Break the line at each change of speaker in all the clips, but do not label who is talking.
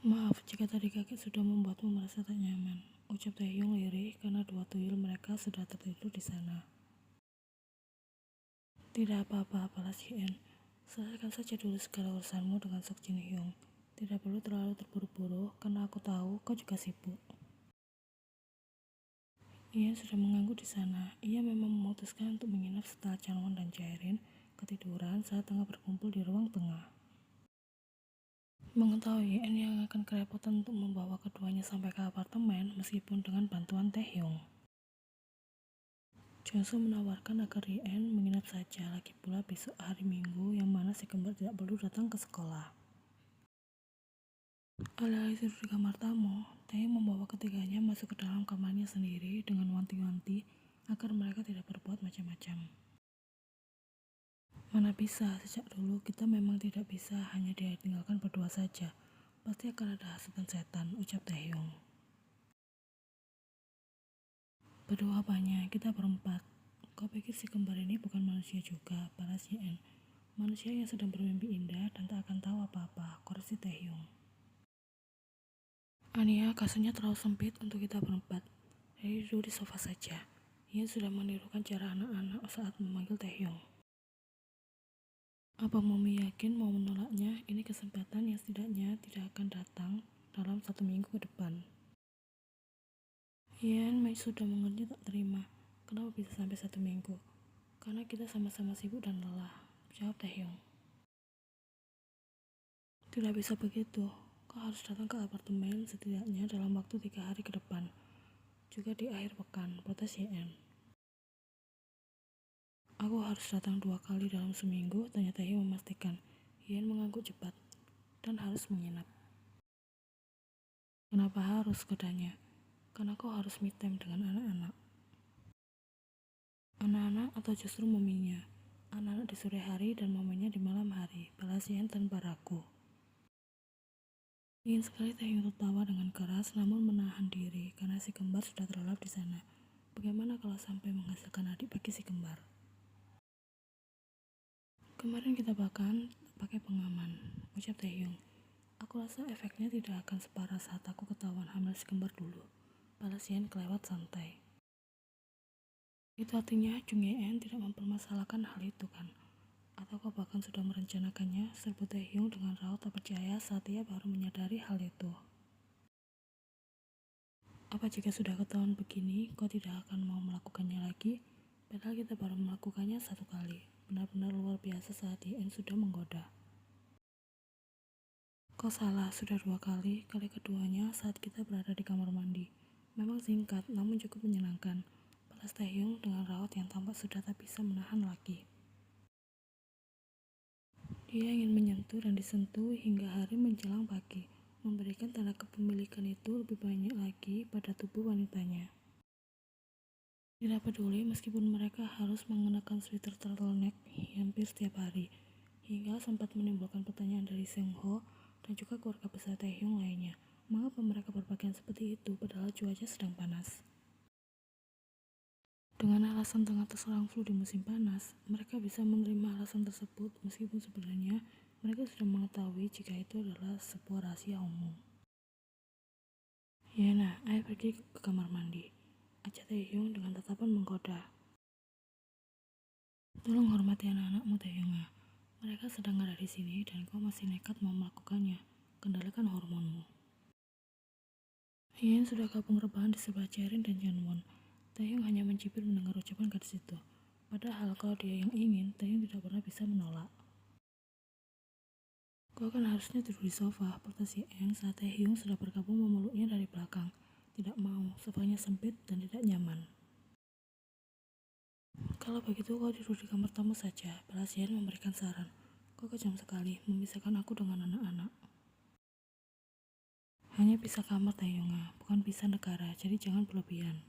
Maaf jika tadi kakek sudah membuatmu merasa tak nyaman, ucap Taehyung lirih karena dua tuyul mereka sudah tertidur di sana. Tidak apa-apa, balas Hien. Selesaikan saja dulu segala urusanmu dengan Sok Jin Hyung. Tidak perlu terlalu terburu-buru, karena aku tahu kau juga sibuk. Hien sudah mengangguk di sana. Ia memang memutuskan untuk menginap setelah Chanwon dan Jaerin ketiduran saat tengah berkumpul di ruang tengah. Mengetahui Hien yang akan kerepotan untuk membawa keduanya sampai ke apartemen meskipun dengan bantuan Taehyung, Jongsu menawarkan agar Hien menginap saja, lagi pula besok hari Minggu yang mana si kembar tidak perlu datang ke sekolah. Alih-alih tidur di kamar tamu, Taehyung membawa ketiganya masuk ke dalam kamarnya sendiri dengan wanti-wanti agar mereka tidak berbuat macam-macam. Mana bisa, sejak dulu kita memang tidak bisa hanya ditinggalkan berdua saja. Pasti akan ada hasutan setan, ucap Taehyung. Berdua apanya, kita berempat. Kau pikir si kembar ini bukan manusia juga, balas Hien. Manusia yang sedang bermimpi indah dan tak akan tahu apa-apa, koreksi Taehyung. Ania, kasurnya terlalu sempit untuk kita berempat. Jadi duduk di sofa saja. Hien sudah menirukan cara anak-anak saat memanggil Taehyung. Apa Mami yakin mau menolaknya? Ini kesempatan yang setidaknya tidak akan datang dalam 1 minggu ke depan. Hien sudah mengerti tak terima. Kenapa bisa sampai 1 minggu? Karena kita sama-sama sibuk dan lelah, jawab Taehyung. Tidak bisa begitu. Kau harus datang ke apartemen setidaknya dalam waktu 3 hari ke depan. Juga di akhir pekan, protes Hien. Aku harus datang 2 kali dalam seminggu, tanya Taehyung memastikan. Hien mengangguk cepat. Dan harus menginap. Kenapa harus, katanya? Karena kau harus me time dengan anak-anak. Anak-anak atau justru maminya? Anak-anak di sore hari dan maminya di malam hari, balas Hien tanpa ragu. Ingin sekali Taehyung tertawa dengan keras namun menahan diri karena si kembar sudah terlelap di sana. Bagaimana kalau sampai menghasilkan adik bagi si kembar? Kemarin kita bahkan pakai pengaman, ucap Taehyung. Aku rasa efeknya tidak akan separah saat aku ketahuan hamil si kembar dulu, balas Hien kelewat santai. Itu artinya Jung Ye-en tidak mempermasalahkan hal itu kan? Atau kau bahkan sudah merencanakannya, serbu Taehyung dengan raut tak percaya saat ia baru menyadari hal itu. Apa jika sudah ketahuan begini, kau tidak akan mau melakukannya lagi? Padahal kita baru melakukannya 1 kali. Benar-benar luar biasa saat Hien sudah menggoda. Kau salah, sudah 2 kali. Kali keduanya saat kita berada di kamar mandi. Memang singkat, namun cukup menyenangkan. Balas Taehyung dengan raut yang tampak sudah tak bisa menahan lagi. Dia ingin menyentuh dan disentuh hingga hari menjelang pagi, memberikan tanda kepemilikan itu lebih banyak lagi pada tubuh wanitanya. Tidak peduli meskipun mereka harus mengenakan sweater turtleneck hampir setiap hari, hingga sempat menimbulkan pertanyaan dari Seng Ho dan juga keluarga besar Taehyung lainnya. Mengapa mereka berpakaian seperti itu padahal cuaca sedang panas? Dengan alasan tengah terserang flu di musim panas, mereka bisa menerima alasan tersebut meskipun sebenarnya mereka sudah mengetahui jika itu adalah sebuah rahasia umum. Yana, ayo pergi ke kamar mandi, ajak Taehyung dengan tatapan menggoda. Tolong hormati anak-anakmu, Taehyung. Mereka sedang ada di sini dan kau masih nekat mau melakukannya. Kendalikan hormonmu. Hien sudah gabung rebahan di sebelah Jaerin dan Chanwon. Taehyung hanya mencibir mendengar ucapan gadis itu. Padahal kalau dia yang ingin, Taehyung tidak pernah bisa menolak. Kau kan harusnya tidur di sofa, protes Hien saat Taehyung sudah bergabung memeluknya dari belakang. Tidak mau, sofanya sempit dan tidak nyaman. Kalau begitu kau tidur di kamar tamu saja, balas Hien memberikan saran. Kau kejam sekali, memisahkan aku dengan anak-anak. Hanya pisah kamar Taehyung, bukan pisah negara, jadi jangan berlebihan.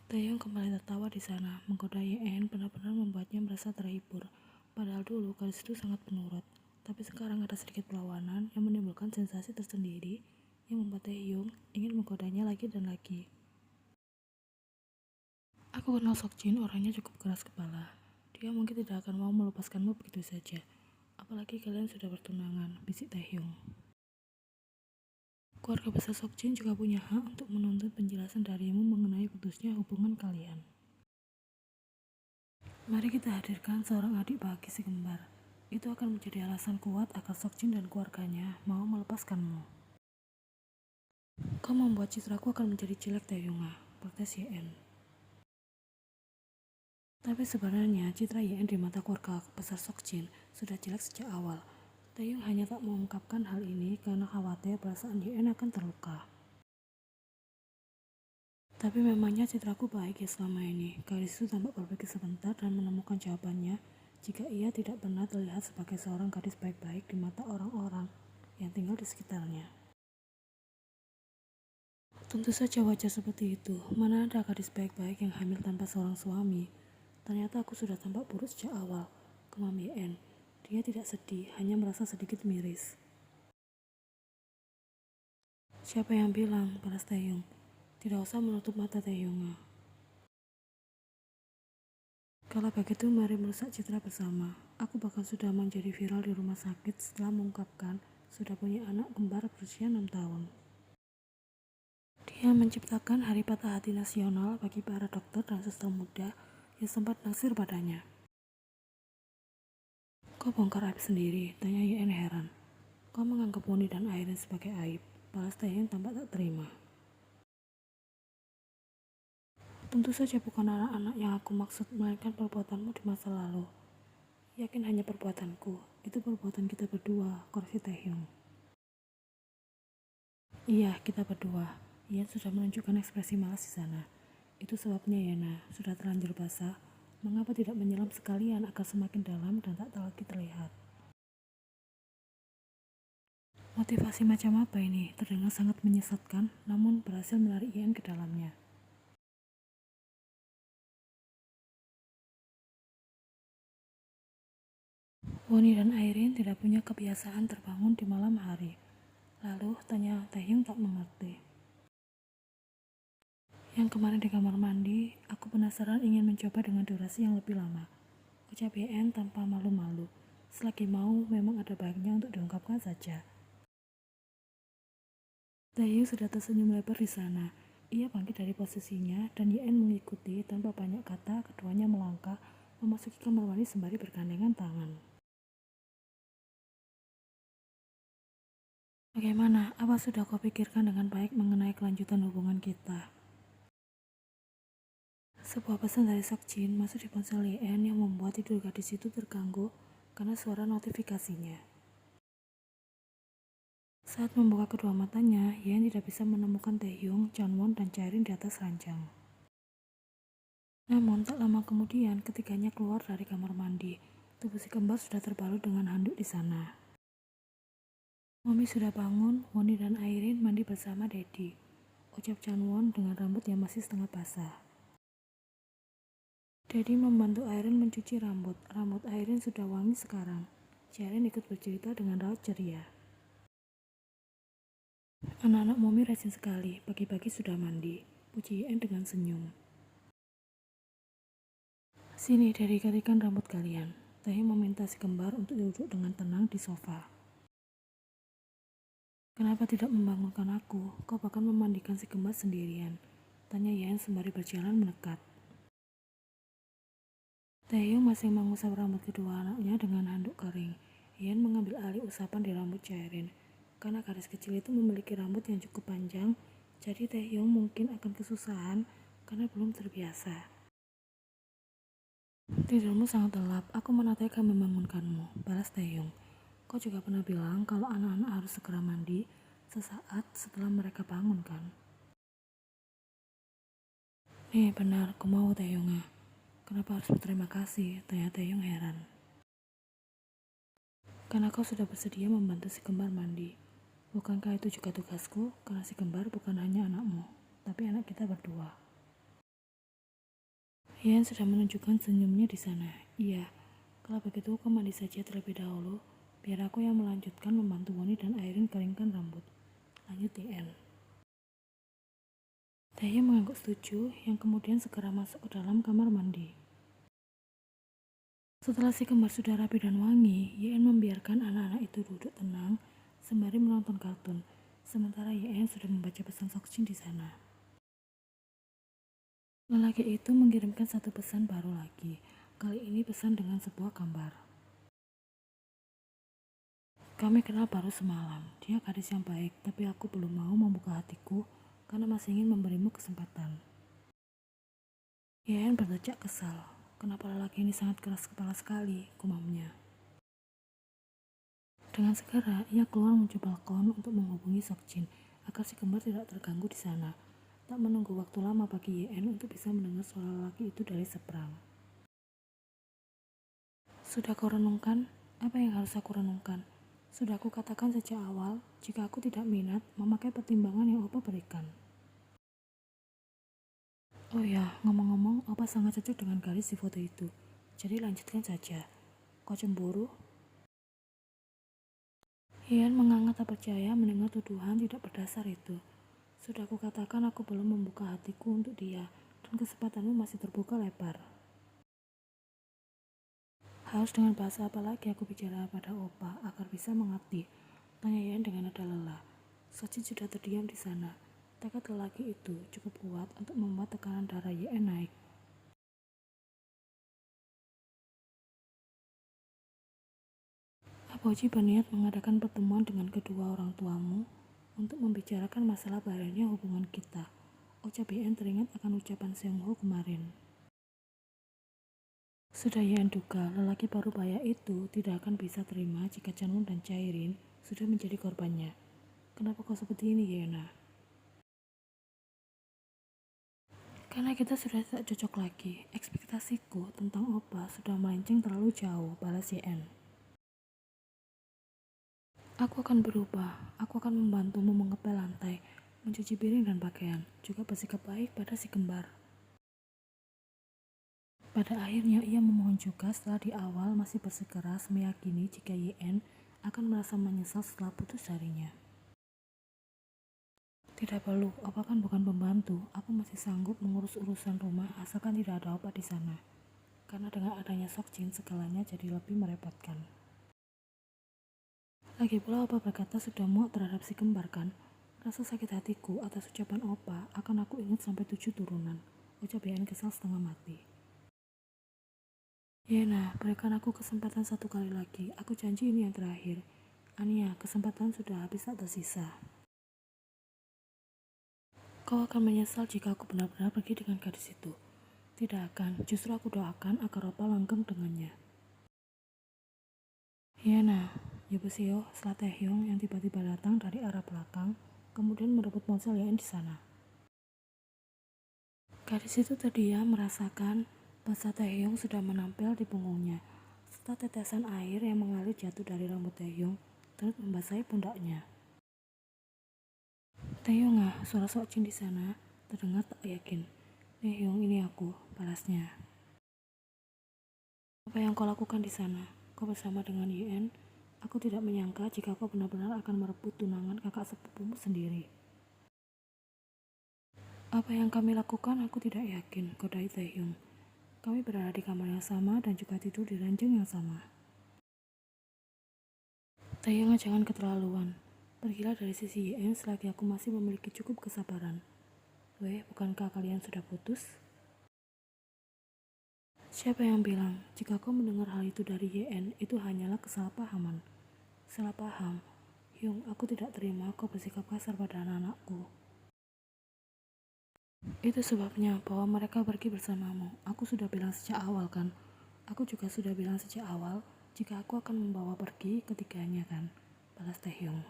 Taehyung kembali tertawa di sana, menggoda Hien benar-benar membuatnya merasa terhibur. Padahal dulu gadis itu sangat penurut, tapi sekarang ada sedikit perlawanan yang menimbulkan sensasi tersendiri yang membuat Taehyung ingin menggodanya lagi dan lagi. Aku kenal Sok Jin, orangnya cukup keras kepala. Dia mungkin tidak akan mau melepaskanmu begitu saja. Apalagi kalian sudah bertunangan, bisik Taehyung. Keluarga besar Seokjin juga punya hak untuk menuntut penjelasan darimu mengenai putusnya hubungan kalian. Mari kita hadirkan seorang adik bagi si kembar. Itu akan menjadi alasan kuat agar Seokjin dan keluarganya mau melepaskanmu. Kau membuat citraku akan menjadi jelek Taehyung, protes Yeon. Tapi sebenarnya citra Yeon di mata keluarga besar Seokjin sudah jelek sejak awal. Taehyung hanya tak mengungkapkan hal ini karena khawatir perasaan Yeon akan terluka. Tapi memangnya citraku baik ya selama ini. Gadis itu tampak berpikir sebentar dan menemukan jawabannya jika ia tidak pernah terlihat sebagai seorang gadis baik-baik di mata orang-orang yang tinggal di sekitarnya. Tentu saja wajar seperti itu. Mana ada gadis baik-baik yang hamil tanpa seorang suami. Ternyata aku sudah tampak buruk sejak awal. Kemam Yeon. Dia tidak sedih, hanya merasa sedikit miris. Siapa yang bilang? Balas Taehyung. Tidak usah menutup mata Taehyung. Kalau begitu mari merusak citra bersama. Aku bahkan sudah menjadi viral di rumah sakit setelah mengungkapkan sudah punya anak kembar berusia 6 tahun. Dia menciptakan hari patah hati nasional bagi para dokter dan suster muda yang sempat naksir padanya. Kau bongkar aib sendiri, tanya Yeon heran. Kau menganggap Woni dan Airin sebagai aib, balas Taehyung tampak tak terima. Tentu saja bukan anak-anak yang aku maksud, melainkan perbuatanmu di masa lalu. Yakin hanya perbuatanku, itu perbuatan kita berdua, koreksi Taehyung. Iya, kita berdua. Ian sudah menunjukkan ekspresi malas di sana. Itu sebabnya Yena, sudah terlanjur basah. Mengapa tidak menyelam sekalian agar semakin dalam dan tak lagi terlihat? Motivasi macam apa ini? Terdengar sangat menyesatkan, namun berhasil menarik Ian ke dalamnya. Woni dan Airin tidak punya kebiasaan terbangun di malam hari. Lalu tanya Taehyung tak mengerti. Yang kemarin di kamar mandi, aku penasaran ingin mencoba dengan durasi yang lebih lama. Ucap Yeon tanpa malu-malu. Selagi mau, memang ada baiknya untuk diungkapkan saja. Taehyung sudah tersenyum lebar di sana. Ia bangkit dari posisinya dan Yeon mengikuti tanpa banyak kata. Keduanya melangkah memasuki kamar mandi sembari bergandengan tangan. Bagaimana? Apa sudah kau pikirkan dengan baik mengenai kelanjutan hubungan kita? Sebuah pesan dari Seokjin masuk di ponsel Yeon yang membuat tidur gadis itu terganggu karena suara notifikasinya. Saat membuka kedua matanya, Yeon tidak bisa menemukan Taehyung, Chanwon, dan Chaerin di atas ranjang. Namun tak lama kemudian ketiganya keluar dari kamar mandi. Tubuh si kembar sudah terbalut dengan handuk di sana. Mami sudah bangun, Woni dan Airin mandi bersama Daddy. Ucap Chanwon dengan rambut yang masih setengah basah. Daddy membantu Airin mencuci rambut. Rambut Airin sudah wangi sekarang. Chaerin ikut bercerita dengan raut ceria. Anak-anak Mami rajin sekali, pagi-pagi sudah mandi. Puji Yeon dengan senyum. Sini, Daddy kerikan rambut kalian. Taehyung meminta si kembar untuk duduk dengan tenang di sofa. Kenapa tidak membangunkan aku? Kau bahkan memandikan si kembar sendirian. Tanya Yeon sembari berjalan mendekat. Taehyung masih mengusap rambut kedua anaknya dengan handuk kering. Yeon mengambil alih usapan di rambut Chaerin. Karena gadis kecil itu memiliki rambut yang cukup panjang, jadi Taehyung mungkin akan kesusahan karena belum terbiasa. Tidurmu sangat lelap, aku menatanya akan membangunkanmu, balas Taehyung. Kau juga pernah bilang kalau anak-anak harus segera mandi sesaat setelah mereka bangun kan? Nih benar, aku mau Taehyung. Kenapa harus berterima kasih? Tanya Taehyung heran. Karena kau sudah bersedia membantu si kembar mandi. Bukankah itu juga tugasku? Karena si kembar bukan hanya anakmu, tapi anak kita berdua. Yeon sudah menunjukkan senyumnya di sana. Iya, kalau begitu kau mandi saja terlebih dahulu, biar aku yang melanjutkan membantu Woni dan Airin keringkan rambut. Lanjut Yeon. Taehyung mengangguk setuju, yang kemudian segera masuk ke dalam kamar mandi. Setelah si kembar sudah rapi dan wangi, Yen membiarkan anak-anak itu duduk tenang sembari menonton kartun. Sementara Yen sudah membaca pesan Seokjin di sana. Lelaki itu mengirimkan satu pesan baru lagi. Kali ini pesan dengan sebuah gambar. Kami kenal baru semalam. Dia gadis yang baik, tapi aku belum mau membuka hatiku karena masih ingin memberimu kesempatan. Yen berdecak kesal. Kenapa lelaki ini sangat keras kepala sekali, gumamnya. Dengan segera, ia keluar menuju balkon untuk menghubungi Seokjin agar si kembar tidak terganggu di sana. Tak menunggu waktu lama bagi Yen untuk bisa mendengar suara lelaki itu dari seberang. Sudah kau renungkan? Apa yang harus aku renungkan? Sudah aku katakan sejak awal, jika aku tidak minat, memakai pertimbangan yang Opa berikan. Oh ya, ngomong-ngomong, Opa sangat cocok dengan garis di foto itu. Jadi lanjutkan saja. Kau cemburu? Ian menganga tak percaya mendengar tuduhan tidak berdasar itu. Sudah aku katakan aku belum membuka hatiku untuk dia, dan kesempatanmu masih terbuka lebar. Harus dengan bahasa apa lagi aku bicara pada Opa agar bisa mengerti? Tanya Ian dengan nada lelah. Seokjin sudah terdiam di sana. Tekad lelaki itu cukup kuat untuk membuat tekanan darah Ian naik. Aboji berniat mengadakan pertemuan dengan kedua orang tuamu untuk membicarakan masalah barunya hubungan kita. Ucap Ian teringat akan ucapan Seung-ho kemarin. Sudah Ian duga, lelaki baru baya itu tidak akan bisa terima jika Chanwon dan Chairin sudah menjadi korbannya. Kenapa kau seperti ini, Yena? Karena kita sudah tak cocok lagi. Ekspektasiku tentang Opa sudah melenceng terlalu jauh, balas Yen. Aku akan berubah. Aku akan membantumu mengepel lantai, mencuci piring dan pakaian, juga bersikap baik pada si kembar. Pada akhirnya ia memohon juga setelah di awal masih bersikeras meyakini jika Yen akan merasa menyesal setelah putus darinya. Tidak perlu, Opa kan bukan pembantu. Aku masih sanggup mengurus urusan rumah asalkan tidak ada Opa di sana. Karena dengan adanya Seokjin segalanya jadi lebih merepotkan. Lagi pula Opa berkata sudah muak terhadap si kembar kan? Rasa sakit hatiku atas ucapan Opa akan aku ingat sampai 7 turunan. Ucap Yen kesal setengah mati. Yena, berikan aku kesempatan satu kali lagi. Aku janji ini yang terakhir. Ania, kesempatan sudah habis tak tersisa. Kau akan menyesal jika aku benar-benar pergi dengan gadis itu. Tidak akan, justru aku doakan agar Opa langgeng dengannya. Yena, Yubuseo, setelah Taehyung yang tiba-tiba datang dari arah belakang, kemudian merebut ponsel Yen di sana. Gadis itu terdiam merasakan basah Taehyung sudah menempel di punggungnya, serta tetesan air yang mengalir jatuh dari rambut Taehyung turut membasahi pundaknya. Taehyung, suara Seokjin di sana terdengar tak yakin. Taehyung, ini aku, balasnya. Apa yang kau lakukan di sana? Kau bersama dengan Yen. Aku tidak menyangka jika kau benar-benar akan merebut tunangan kakak sepupumu sendiri. Apa yang kami lakukan aku tidak yakin, godai Taehyung. Kami berada di kamar yang sama dan juga tidur di ranjang yang sama. Taehyung, jangan keterlaluan. Pergilah dari sisi Yen selagi aku masih memiliki cukup kesabaran. Weh, bukankah kalian sudah putus? Siapa yang bilang jika kau mendengar hal itu dari Yen itu hanyalah kesalahpahaman? Salah paham. Hyung, aku tidak terima kau bersikap kasar pada anak-anakku. Itu sebabnya bahwa mereka pergi bersamamu. Aku sudah bilang sejak awal kan? Aku juga sudah bilang sejak awal jika aku akan membawa pergi ketiganya kan? Balas Taehyung.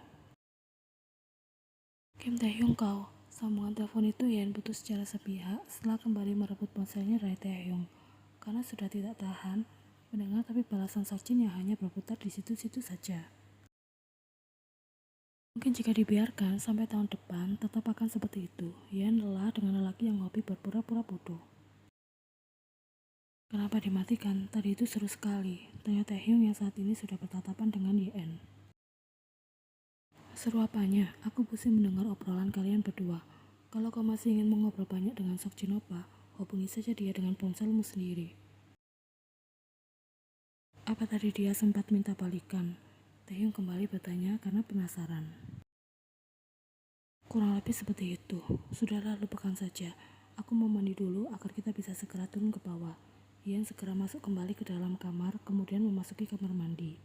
Kim Taehyung, kau. Sambungan telepon itu Yen putus secara sepihak setelah kembali merebut ponselnya dari Taehyung. Karena sudah tidak tahan mendengar tapi balasan Seokjin yang hanya berputar di situ-situ saja. Mungkin jika dibiarkan sampai tahun depan tetap akan seperti itu. Yen lelah dengan lelaki yang hobi berpura-pura bodoh. Kenapa dimatikan? Tadi itu seru sekali. Tanya Taehyung yang saat ini sudah bertatapan dengan Yen. Seru apanya? Aku pusing mendengar obrolan kalian berdua. Kalau kau masih ingin mengobrol banyak dengan Seokjin Opa, hubungi saja dia dengan ponselmu sendiri. Apa tadi dia sempat minta balikan? Taehyung kembali bertanya karena penasaran. Kurang lebih seperti itu. Sudahlah, lupakan saja. Aku mau mandi dulu agar kita bisa segera turun ke bawah. Ian segera masuk kembali ke dalam kamar, kemudian memasuki kamar mandi.